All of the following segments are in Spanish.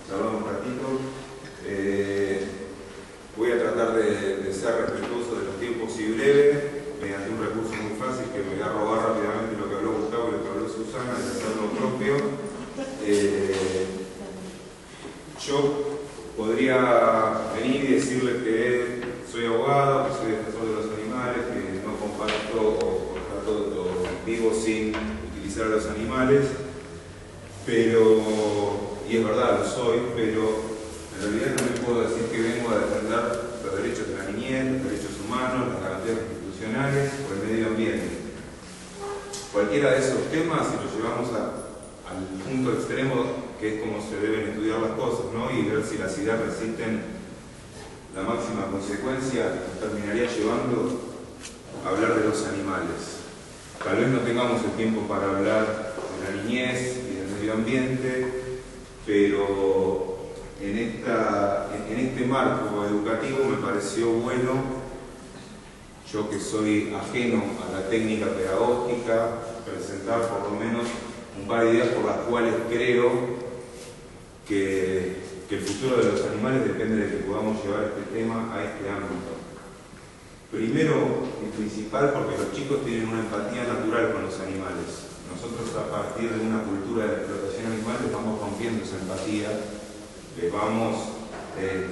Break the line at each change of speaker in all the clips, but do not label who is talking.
charlar un ratito. Voy a tratar de ser respetuoso de los tiempos y breve, mediante un recurso muy fácil que me voy a robar rápidamente lo que habló Gustavo y lo que habló Susana, y hacer lo propio. Yo podría venir y decirles que soy abogado, que soy defensor de los animales, que no comparto o trato vivo sin utilizar a los animales, pero, y es verdad, lo soy, pero en realidad no me puedo decir que vengo a defender los derechos de la niñez, los derechos humanos, las garantías constitucionales o el medio ambiente. Cualquiera de esos temas, si los llevamos al punto extremo, que es como se deben estudiar las cosas, ¿no? Y ver si las ideas resisten la máxima consecuencia, nos terminaría llevando a hablar de los animales. Tal vez no tengamos el tiempo para hablar de la niñez y del medio ambiente, pero en este marco educativo me pareció bueno, yo que soy ajeno a la técnica pedagógica, presentar por lo menos un par de ideas por las cuales creo que el futuro de los animales depende de que podamos llevar este tema a este ámbito. Primero y principal, porque los chicos tienen una empatía natural con los animales. Nosotros, a partir de una cultura de la explotación animal, les vamos rompiendo esa empatía, les vamos,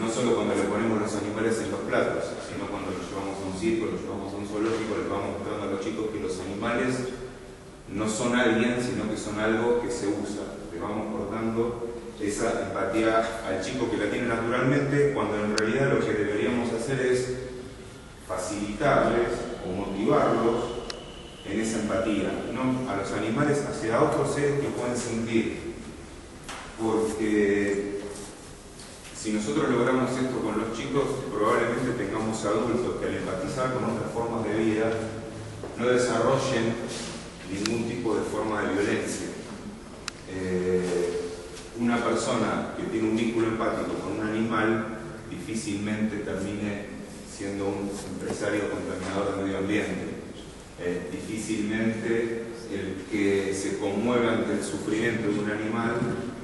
no solo cuando le ponemos los animales en los platos, sino cuando los llevamos a un circo, los llevamos a un zoológico, les vamos mostrando a los chicos que los animales no son alguien, sino que son algo que se usa. Le vamos cortando esa empatía al chico que la tiene naturalmente, cuando en realidad lo que deberíamos hacer es facilitarles o motivarlos en esa empatía, no a los animales, hacia otros seres que pueden sentir. Porque si nosotros logramos esto con los chicos, probablemente tengamos adultos que al empatizar con otras formas de vida no desarrollen ningún tipo de forma de violencia. Una persona que tiene un vínculo empático con un animal difícilmente termine siendo un empresario contaminador del medio ambiente. Difícilmente el que se conmueva ante el sufrimiento de un animal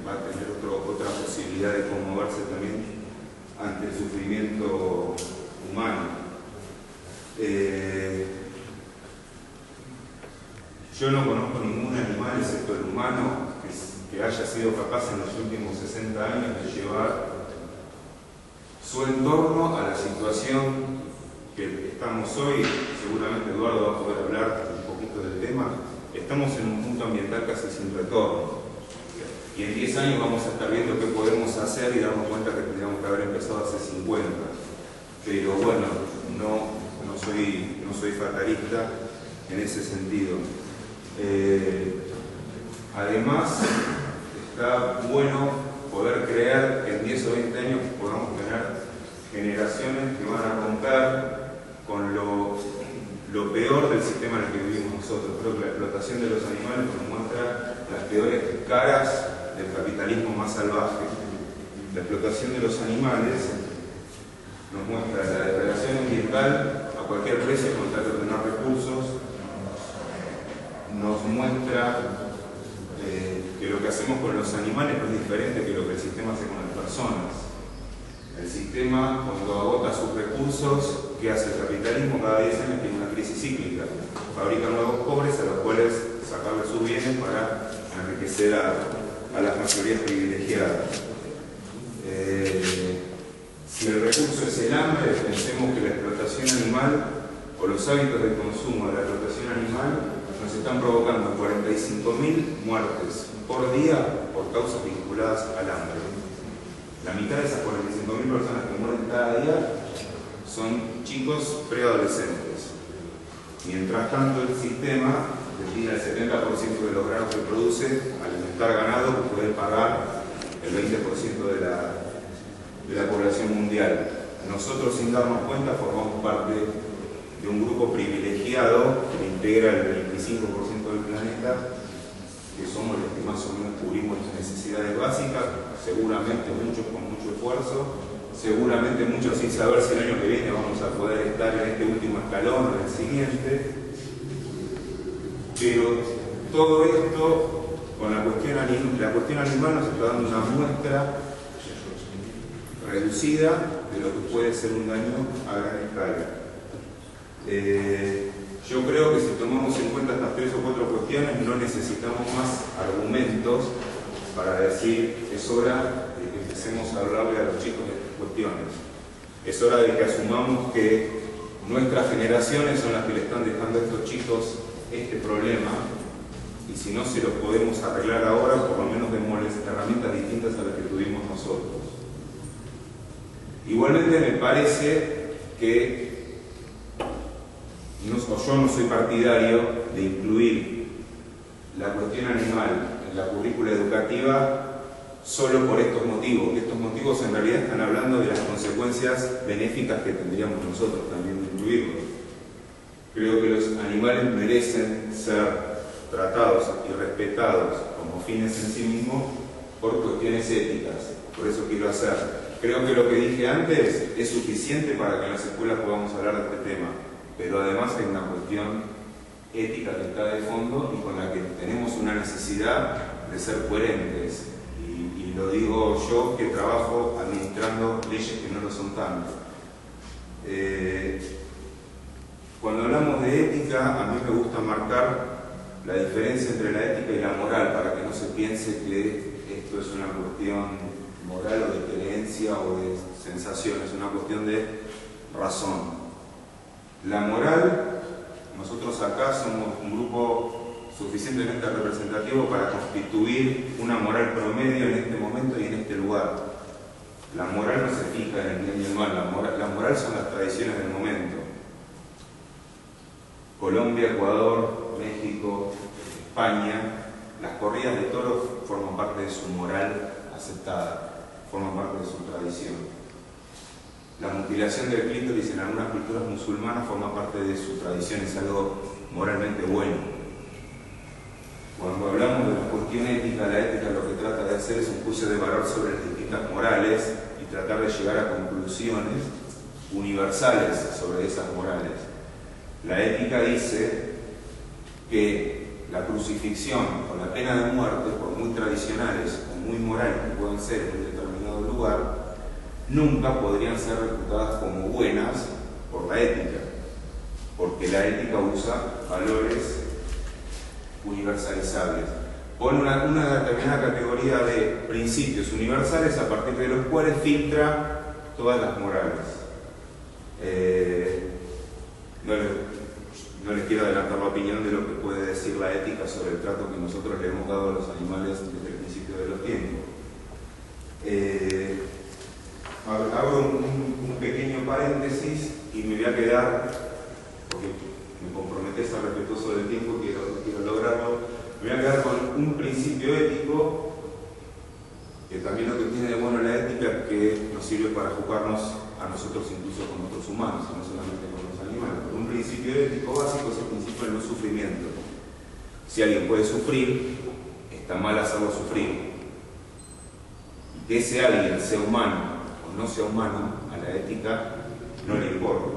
va a tener otra posibilidad de conmoverse también ante el sufrimiento humano. Yo no conozco ningún animal, excepto el humano, que haya sido capaz en los últimos 60 años de llevar su entorno a la situación que estamos hoy. Seguramente Eduardo va a poder hablar un poquito del tema. Estamos en un punto ambiental casi sin retorno. Y en 10 años vamos a estar viendo qué podemos hacer y darnos cuenta que tendríamos que haber empezado hace 50. Pero bueno, no soy fatalista en ese sentido. Además, está bueno poder creer que en 10 o 20 años podamos tener generaciones que van a romper con lo peor del sistema en el que vivimos nosotros. Creo que la explotación de los animales nos muestra las peores caras del capitalismo más salvaje. La explotación de los animales nos muestra la degradación ambiental a cualquier precio con tal de obtener recursos, nos muestra que lo que hacemos con los animales no es diferente que lo que el sistema hace con las personas. El sistema, cuando agota sus recursos, ¿qué hace el capitalismo? Cada 10 años tiene una crisis cíclica. Fabrica nuevos pobres a los cuales sacarle sus bienes para enriquecer a las mayorías privilegiadas. Si el recurso es el hambre, pensemos que la explotación animal o los hábitos de consumo de la explotación animal nos están provocando 45.000 muertes por día por causas vinculadas al hambre. La mitad de esas 45.000 personas que mueren cada día son chicos preadolescentes. Mientras tanto, el sistema destina el 70% de los granos que produce a alimentar ganado que puede pagar el 20% de la población mundial. Nosotros, sin darnos cuenta, formamos parte de un grupo privilegiado que integra el 25% del planeta, que somos los que más o menos cubrimos las necesidades básicas, seguramente muchos con mucho esfuerzo, seguramente muchos sin saber si el año que viene vamos a poder estar en este último escalón o en el siguiente. Pero todo esto, con la cuestión animal nos está dando una muestra reducida de lo que puede ser un daño a gran escala. Yo creo que si tomamos en cuenta estas 3 o 4 cuestiones, no necesitamos más argumentos para decir es hora de que empecemos a hablarle a los chicos de estas cuestiones. Es hora de que asumamos que nuestras generaciones son las que le están dejando a estos chicos este problema, y si no se los podemos arreglar ahora, por lo menos démosles herramientas distintas a las que tuvimos nosotros. Igualmente me parece que yo no soy partidario de incluir la cuestión animal en la currícula educativa solo por estos motivos. Estos motivos en realidad están hablando de las consecuencias benéficas que tendríamos nosotros también de incluirlos. Creo que los animales merecen ser tratados y respetados como fines en sí mismos por cuestiones éticas. Por eso quiero hacer. Creo que lo que dije antes es suficiente para que en las escuelas podamos hablar de este tema, pero además hay una cuestión ética que está de fondo y con la que tenemos una necesidad de ser coherentes. Y lo digo yo, que trabajo administrando leyes que no lo son tanto. Cuando hablamos de ética, a mí me gusta marcar la diferencia entre la ética y la moral, para que no se piense que esto es una cuestión moral o de creencia o de sensación, es una cuestión de razón. La moral, nosotros acá somos un grupo suficientemente representativo para constituir una moral promedio en este momento y en este lugar. La moral no se fija en el bien y el mal, la moral son las tradiciones del momento. Colombia, Ecuador, México, España, las corridas de toros forman parte de su moral aceptada, forman parte de su tradición. La mutilación del clítoris en algunas culturas musulmanas forma parte de su tradición, es algo moralmente bueno. Cuando hablamos de la cuestión ética, la ética lo que trata de hacer es un juicio de valor sobre las distintas morales y tratar de llegar a conclusiones universales sobre esas morales. La ética dice que la crucifixión o la pena de muerte, por muy tradicionales o muy morales que puedan ser en un determinado lugar, nunca podrían ser reputadas como buenas por la ética, porque la ética usa valores universalizables. Pone una determinada categoría de principios universales a partir de los cuales filtra todas las morales. No les quiero adelantar la opinión de lo que puede decir la ética sobre el trato que nosotros le hemos dado a los animales desde el principio de los tiempos. Hago un pequeño paréntesis y me voy a quedar, porque me comprometí a ser respetuoso del tiempo, quiero lograrlo, me voy a quedar con un principio ético, que también lo que tiene de bueno la ética es que nos sirve para juzgarnos a nosotros incluso con otros humanos, no solamente con los animales. Un principio ético básico es el principio del no sufrimiento. Si alguien puede sufrir, está mal hacerlo sufrir. Y que ese alguien sea humano no sea humano, a la ética no le importa.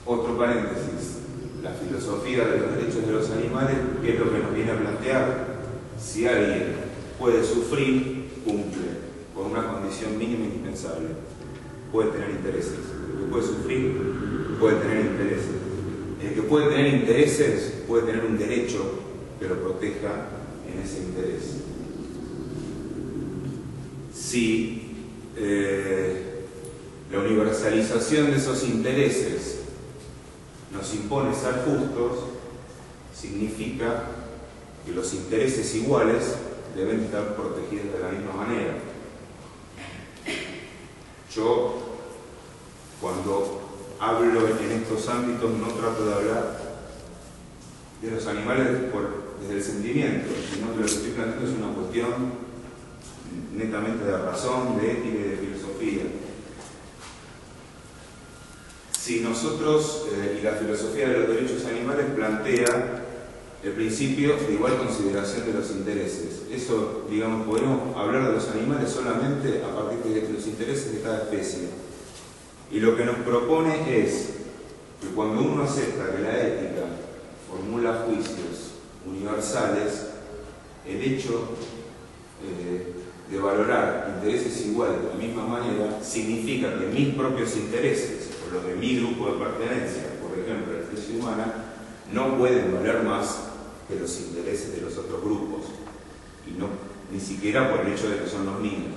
Otro paréntesis, la filosofía de los derechos de los animales, que es lo que nos viene a plantear. Si alguien puede sufrir, cumple con una condición mínima indispensable. Puede tener intereses. El que puede sufrir, puede tener intereses. El que puede tener intereses, puede tener un derecho que lo proteja en ese interés. Si la universalización de esos intereses nos impone ser justos, significa que los intereses iguales deben estar protegidos de la misma manera. Yo, cuando hablo en estos ámbitos, no trato de hablar de los animales desde el sentimiento, sino que lo que estoy planteando es una cuestión netamente de razón, de ética y de filosofía. Si nosotros, y la filosofía de los derechos animales plantea el principio de igual consideración de los intereses. Eso, digamos, podemos hablar de los animales solamente a partir de los intereses de cada especie. Y lo que nos propone es que cuando uno acepta que la ética formula juicios universales, el hecho de de valorar intereses iguales de la misma manera significa que mis propios intereses, o los de mi grupo de pertenencia, por ejemplo, la especie humana, no pueden valer más que los intereses de los otros grupos, y no, ni siquiera por el hecho de que son los niños.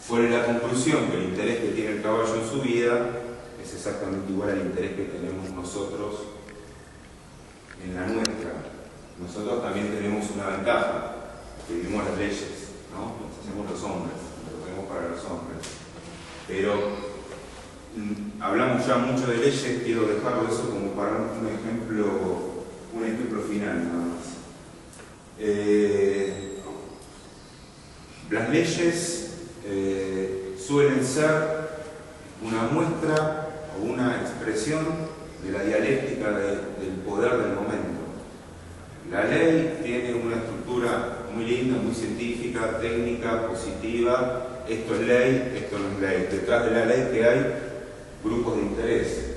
Fue la conclusión que el interés que tiene el caballo en su vida es exactamente igual al interés que tenemos nosotros en la nuestra. Nosotros también tenemos una ventaja, que vivimos las leyes, ¿no? Las hacemos los hombres, lo tenemos para los hombres. Pero hablamos ya mucho de leyes, quiero dejarlo eso como para un ejemplo final nada más. Las leyes suelen ser una muestra o una expresión de la dialéctica del poder del momento. La ley tiene una estructura muy linda, muy científica, técnica, positiva. Esto es ley, esto no es ley. Detrás de la ley que hay grupos de interés.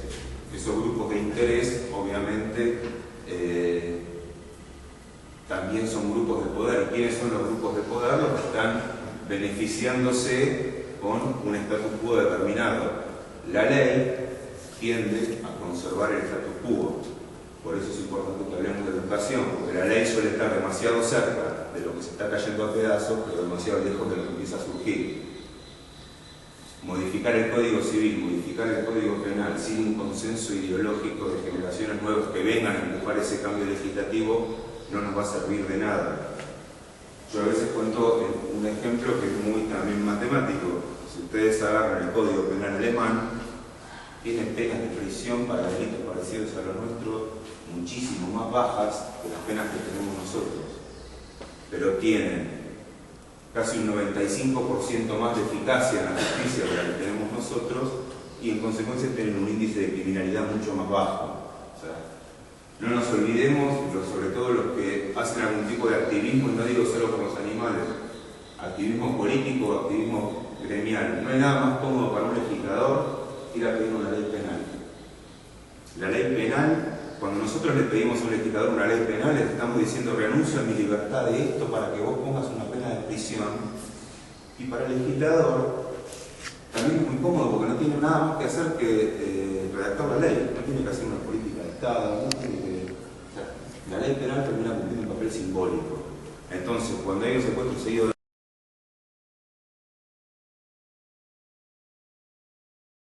Esos grupos de interés, obviamente, también son grupos de poder. ¿Quiénes son los grupos de poder? Los que están beneficiándose con un status quo determinado. La ley tiende a conservar el status quo. Por eso es importante que hablemos de educación, porque la ley suele estar demasiado cerca de lo que se está cayendo a pedazos, pero demasiado lejos de lo que empieza a surgir. Modificar el Código Civil, modificar el Código Penal sin un consenso ideológico de generaciones nuevas que vengan a empujar ese cambio legislativo no nos va a servir de nada. Yo a veces cuento un ejemplo que es muy también matemático. Si ustedes agarran el Código Penal alemán, tiene penas de prisión para delitos parecidos a los nuestros muchísimo más bajas que las penas que tenemos nosotros, pero tienen casi un 95% más de eficacia en la justicia de la que tenemos nosotros y en consecuencia tienen un índice de criminalidad mucho más bajo. O sea, no nos olvidemos, sobre todo los que hacen algún tipo de activismo, y no digo solo por los animales, activismo político, activismo gremial. No hay nada más cómodo para un legislador ir a pedir una ley penal. La ley penal, cuando nosotros le pedimos a un legislador una ley penal, le estamos diciendo renuncio a mi libertad de esto para que vos pongas una pena de prisión. Y para el legislador también es muy cómodo porque no tiene nada más que hacer que redactar la ley, no tiene que hacer una política de Estado, no tiene que... O sea, la ley penal termina cumpliendo un papel simbólico. Entonces, cuando hay un secuestro seguido de